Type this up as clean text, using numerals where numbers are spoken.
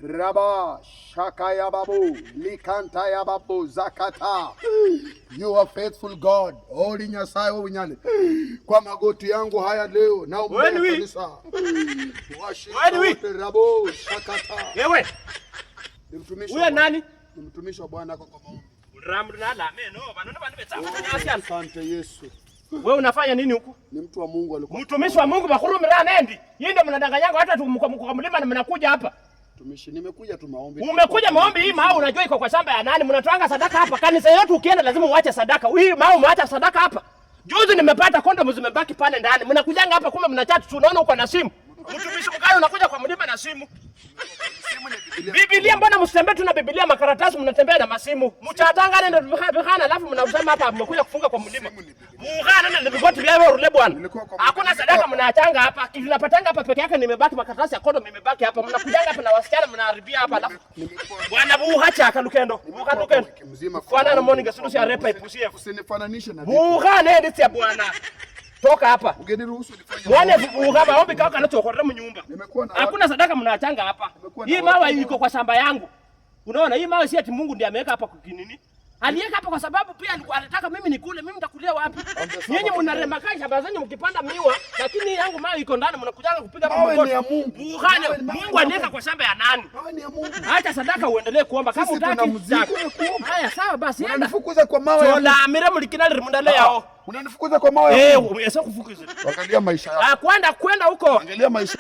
Raba Shakaya Babu Likantaya Babu Zakata. You are faithful God. Holy Nyasaye wa unyane. Kwa magoti yangu haya leo na umbea kanisa. Rabo Shakata. Wewe. Ni mtumishi. Wewe nani? Ni mtumishi wa Bwana kwa maombi. Asante Yesu. Wewe unafanya nini huku? Ni mtu wa Mungu alikuwa. Mtumishi wa Mungu bakuru mranendi. Yeye ndio mnadanganyanga hata kwa mlima na mnakuja hapa. Mtumishi, nimekuja tu maombi. Umekuja maombi hii mao unajua iko kwa shamba ya nani? Mnatoanga sadaka hapa. Kanisa yote ukienda lazima uache sadaka. Hii mao umeacha sadaka hapa. Juzi nimepata kondomu zimebaki pale ndani. Mnakujanga hapa kumbe mnachat tu unaona uko na simu. Mtumishi mkali unakuja kwa mlima na simu. Biblia mbona msitembee tu na Biblia makaratasi mnatembea na masimu. Mchatanga ndio bihana alafu mnasema hapa mmekuja kufunga kwa mlima. Muungana na vigoti vya rule bwana. Hakuna sadaka mnaachanga hapa. Tunapatanga hapa peke yake nimebaki makaratasi ya kondomu imebaki hapa. Mnakujanga hapa na wasichana mnaharibia hapa alafu. Bwana buhacha akalukendo. Buhacha. Bwana na morning sulusi ya repa ipusie. Usinifananishe na Buhane ndisi ya bwana. Toka hapa. Ungeniruhusu nifanye. Mwana buhaba ombi kaka anachokorera mnyumba. Hakuna sadaka mnaachanga hapa. Hii mawe iko kwa shamba yangu. Unaona hii mawe si ati Mungu ndiye ameweka hapa kukinini. Aliweka hapa kwa sababu pia alikuwa anataka mimi nikule, mimi nitakulia wapi? Nyinyi mnaremaka shamba zenyu mkipanda miwa, lakini yangu mawe iko ndani mnakujanga kupiga mawe ni ya Mungu. Mungu aliweka kwa shamba ya nani? Mawe ni ya Mungu. Acha sadaka uendelee kuomba kama utaki. Haya sawa basi. Unanifukuza kwa mawe. Tola amira mlikinali rimundale yao. Unanifukuza kwa mawe. Yesa kufukuza. Angalia maisha yako. Kwenda huko. Angalia maisha.